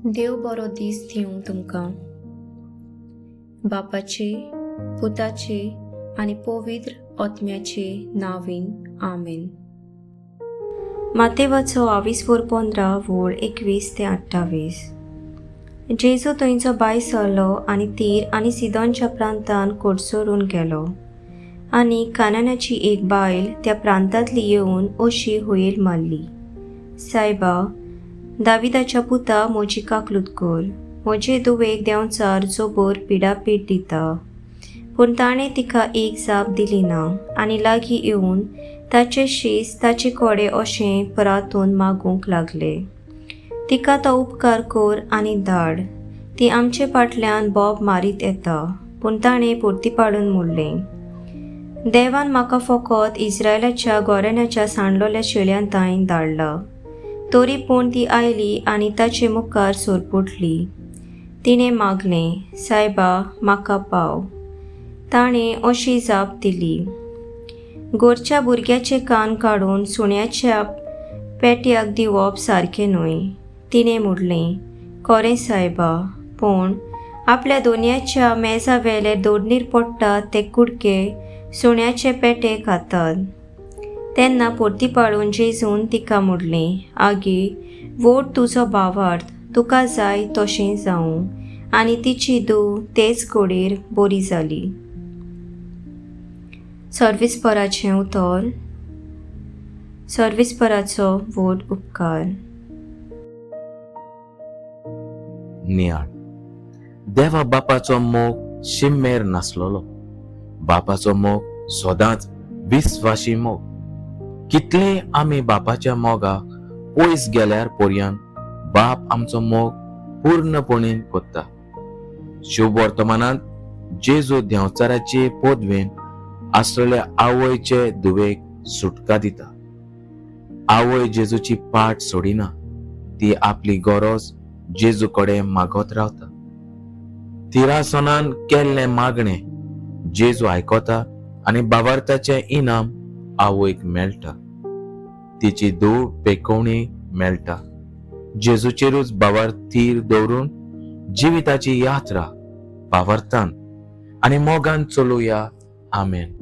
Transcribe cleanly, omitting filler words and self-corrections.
देव बरो दीस दिवं तुमकां. बापाचे, पुताचे आनी पवित्र आत्म्याचे नांवीन. आमेन. मातेवाचो 22:15 वोळ 21 ते 28. जेजू थंयचो भायर सरलो आनी तीर आनी सिदोनच्या प्रांतान कोडसोरून गेलो. आनी कानानाची एक बायल त्या प्रांतांतली येवन अशी हुयेल मारली, सायबा, दाविदाच्या पुता म्हजी काकलूत कर. म्हजे धुवेक देंवचार जोबोर पिडापीड दिता. पूण ताणें तिका एक जाप दिली ना आनी लागीं येवन ताचे शीस ताचे कोडे अशें परातून मागूंक लागले. तिका तो उपकार कर आनी धाड. ती आमचे फाटल्यान बोब मारीत येता. पूण ताणें परतीपाडून म्हणलें, देवान म्हाका फकत इस्रायलाच्या गोरेण्याच्या सांडलोल्या शेळ्यांताईन धाडला. तरी पूण ती आयली आनी ताचे मुखार सोरपुटली. तिणें मागलें, सायबा, म्हाका पाव. ताणें अशी जाप दिली, गोरच्या भुरग्याचे कान काडून सुण्याच्या पेट्याक दिवप सारकें न्हय. तिणें म्हणलें, खरें सायबा, पूण आपल्या दोनयाच्या मेजा वेले दोडणीर पडटात ते कुडके सुण्याचे पेटे खातात. तेन्ना परतीपाडून जेजून तिका म्हणलें, आगी, वोट तुजो भावार्थ, तुका जाय तशें जावं. आनी तिची धूव तेच घडीर बरी जाली. सर्विस्पराचें उतर. सर्विस्पराचो व्हड उपकार. नियाळ. देवा बापाचो मोग शिम्मेर नासलोलो. बापाचो मोग सदांच विस्वाशी मोग. कितले आमी बापाच्या मोगाक पयस गेल्यार पर्यंत बाप आमचो मोग पूर्णपणेन कोत्ता. शुभ वर्तमानांत जेजू देंवचाराचे पदवेन आसलेल्या आवयचे धुवेक सुटका दिता. आवय जेजूची पाट सोडिना. ती आपली गरज जेजू कडेन मागत रावता. तिरासनान केल्लें मागणें जेजू आयकोता आनी भावार्थाचें इनाम आवयक मेळटा. तिची धूव पेकोवणी मेळटा. जेजूचेरूच भावार्थ थीर दवरून जिविताची यात्रा भावार्थान आनी मोगान चलुया. आमेन.